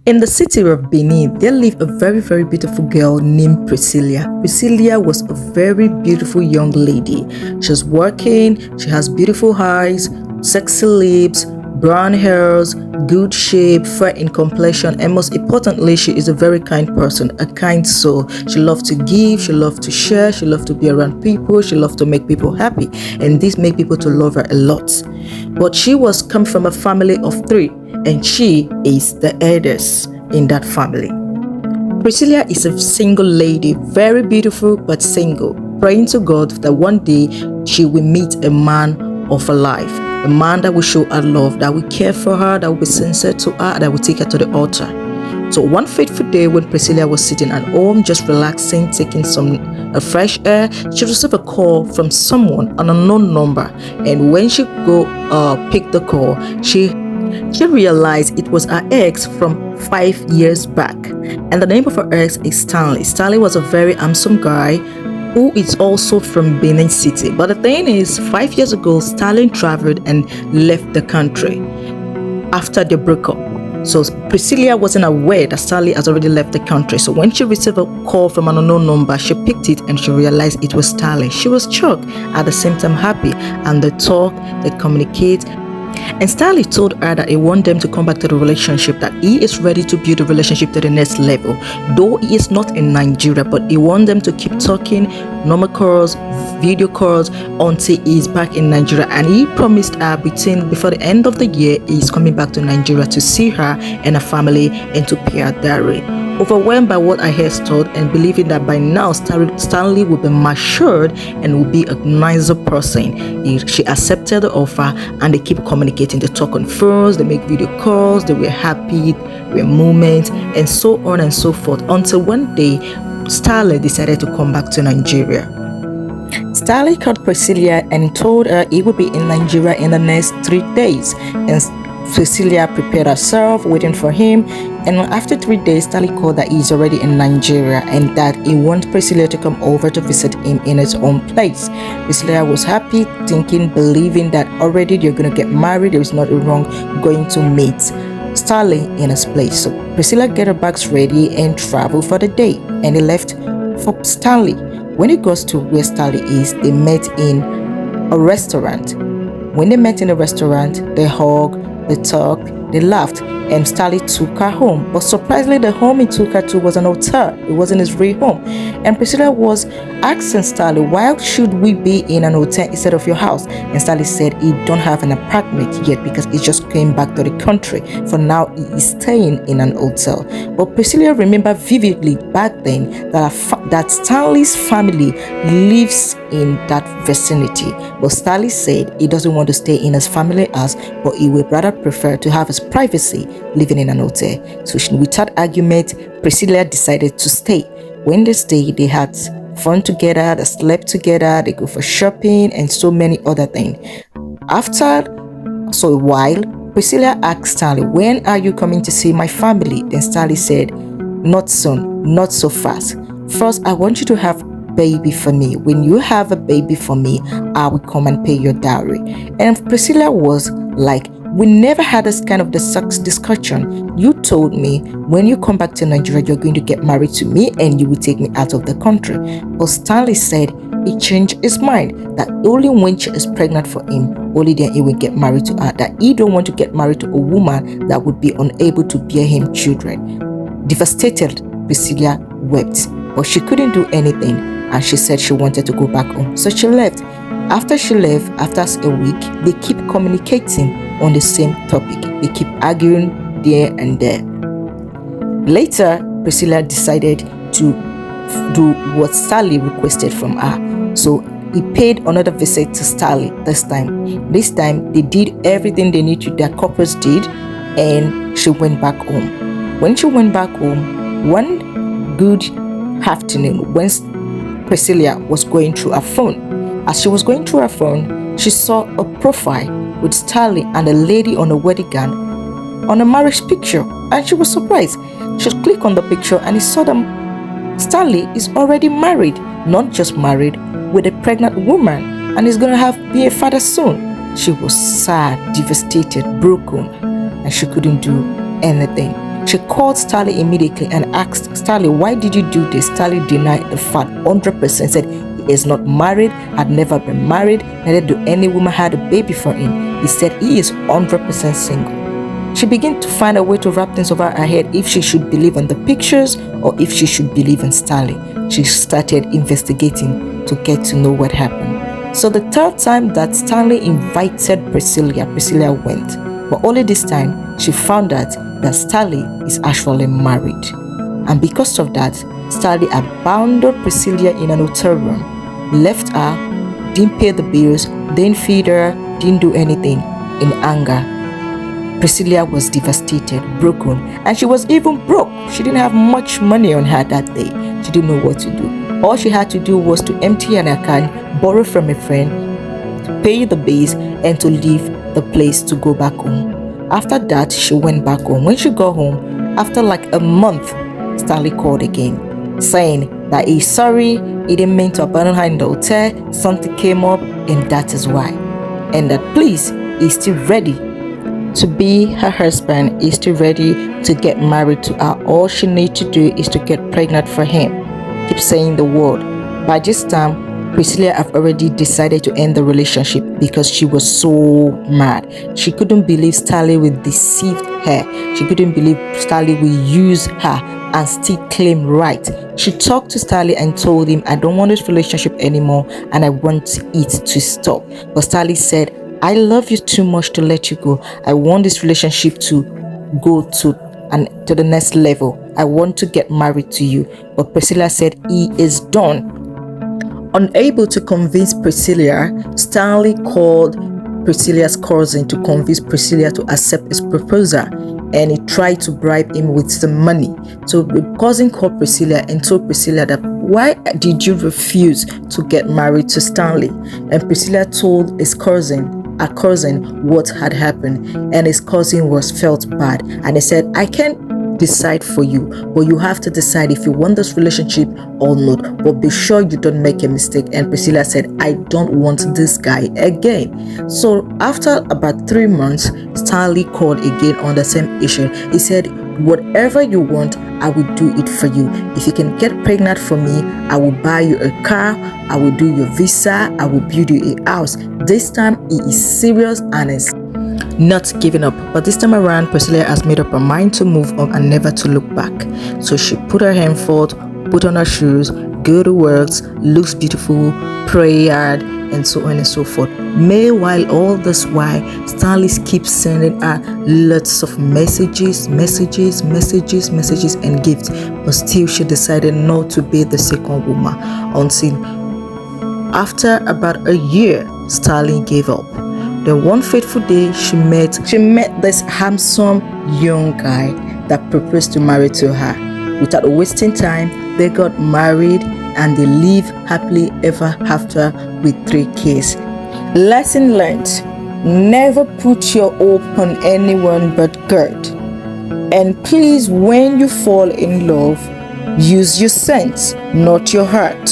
In the city of Benin, there lived a very, very beautiful girl named Priscilla. Priscilla was a very beautiful young lady. She's working, she has beautiful eyes, sexy lips, brown hairs, good shape, fair in complexion, and most importantly, she is a very kind person, a kind soul. She loves to give, she loves to share, she loves to be around people, she loves to make people happy, and this made people to love her a lot. But she was come from a family of three, and she is the eldest in that family. Priscilla is a single lady, very beautiful but single, praying to God that one day she will meet a man of her life, a man that will show her love, that will care for her, that will be sincere to her, that will take her to the altar. So one fateful day when Priscilla was sitting at home, just relaxing, taking some fresh air, she received a call from someone on an unknown number. And when she pick the call, she realized it was her ex from 5 years back. And the name of her ex is Stanley. Stanley was a very handsome guy who is also from Benin City. But the thing is, 5 years ago, Stanley traveled and left the country after the breakup. So Priscilla wasn't aware that Stanley has already left the country. So when she received a call from an unknown number, she picked it and she realized it was Stanley. She was shocked, at the same time happy, and they talk, they communicate. And Stanley told her that he wants them to come back to the relationship, that he is ready to build the relationship to the next level. Though he is not in Nigeria, but he wants them to keep talking, normal calls, video calls, until he is back in Nigeria. And he promised her before the end of the year, he is coming back to Nigeria to see her and her family and to pay her dowry. Overwhelmed by what I had told and believing that by now Stanley will be matured and will be a nicer person, she accepted the offer, and they keep communicating. They talk on phones, they make video calls, they were happy, there were moments, and so on and so forth, until one day Stanley decided to come back to Nigeria. Stanley called Priscilla and told her he would be in Nigeria in the next 3 days, and Priscilla prepared herself, waiting for him. And after 3 days, Stanley called that he's already in Nigeria and that he wants Priscilla to come over to visit him in his own place. Priscilla was happy, thinking, believing that already they're going to get married. There is nothing wrong going to meet Stanley in his place. So Priscilla get her bags ready and travel for the day, and they left for Stanley. When he goes to where Stanley is, they met in a restaurant. When they met in a restaurant, they hugged, they talked, they laughed, and Stanley took her home. But surprisingly, the home he took her to was an hotel. It wasn't his real home. And Priscilla was asking Stanley, why should we be in an hotel instead of your house? And Stanley said he don't have an apartment yet because he just came back to the country. For now, he is staying in an hotel. But Priscilla remembered vividly back then that Stanley's family lives in that vicinity. But Stanley said he doesn't want to stay in his family house, but he would rather prefer to have his privacy living in an hotel. So without argument, Priscilla decided to stay. When they stayed, they had fun together, they slept together, they go for shopping and so many other things. After a while, Priscilla asked Stanley, when are you coming to see my family? Then Stanley said, not soon, not so fast. First, I want you to have baby for me. When you have a baby for me, I will come and pay your dowry. And Priscilla was like, we never had this kind of discussion. You told me when you come back to Nigeria, you're going to get married to me and you will take me out of the country. But Stanley said he changed his mind, that only when she is pregnant for him, only then he will get married to her, that he don't want to get married to a woman that would be unable to bear him children. Devastated, Priscilla wept, but she couldn't do anything, and she said she wanted to go back home. So she left. After she left, after a week, they keep communicating on the same topic. They keep arguing there and there. Later, Priscilla decided to do what Stanley requested from her. So he paid another visit to Stanley this time. This time, they did everything they need to, their couples did, and she went back home. When she went back home, one good afternoon, when Priscilla was going through her phone, as she was going through her phone, she saw a profile with Stanley and a lady on a wedding gown on a marriage picture, and she was surprised. She clicked on the picture and he saw that Stanley is already married, not just married, with a pregnant woman, and is going to be a father soon. She was sad, devastated, broken, and she couldn't do anything. She called Stanley immediately and asked Stanley, why did you do this? Stanley denied the fact 100%, said he is not married, had never been married, neither do any woman had a baby for him. He said he is 100% single. She began to find a way to wrap things over her head if she should believe in the pictures or if she should believe in Stanley. She started investigating to get to know what happened. So the third time that Stanley invited Priscilla went. But only this time, she found out that Stanley is actually married. And because of that, Stanley abandoned Priscilla in an hotel room, left her, didn't pay the bills, didn't feed her, didn't do anything. In anger, Priscilla was devastated, broken, and she was even broke. She didn't have much money on her that day. She didn't know what to do. All she had to do was to empty an account, borrow from a friend, to pay the bills, and to leave the place to go back home. After that, she went back home. When she got home, after like a month, Stanley called again, saying that he's sorry, he didn't mean to abandon her in the hotel, something came up, and that is why. And that please, he's still ready to be her husband, is still ready to get married to her. All she needs to do is to get pregnant for him. Keep saying the word. By this time, Priscilla have already decided to end the relationship because she was so mad. She couldn't believe Stanley would deceive her. She couldn't believe Stanley would use her and still claim right. She talked to Stanley and told him, I don't want this relationship anymore and I want it to stop. But Stanley said, I love you too much to let you go. I want this relationship to go to the next level. I want to get married to you. But Priscilla said he is done. Unable to convince Priscilla, Stanley called Priscilla's cousin to convince Priscilla to accept his proposal, and he tried to bribe him with some money. So the cousin called Priscilla and told Priscilla that why did you refuse to get married to Stanley? And Priscilla told his cousin what had happened, and his cousin felt bad, and he said, I can't decide for you, but you have to decide if you want this relationship or not, but be sure you don't make a mistake. And Priscilla said, I don't want this guy again. So after about 3 months, Stanley called again on the same issue. He said, whatever you want, I will do it for you. If you can get pregnant for me, I will buy you a car, I will do your visa, I will build you a house. This time he is serious and is not giving up. But this time around, Priscilla has made up her mind to move on and never to look back. So she put her hand forth, put on her shoes, go to work, looks beautiful, pray hard, and so on and so forth. Meanwhile, all this while, Stanley keeps sending her lots of messages, and gifts. But still, she decided not to be the second woman until after about a year, Stanley gave up. Then one fateful day, she met this handsome young guy that proposed to marry to her. Without wasting time, they got married and they live happily ever after with 3 kids. Lesson learned: never put your hope on anyone but God. And please, when you fall in love, use your sense, not your heart.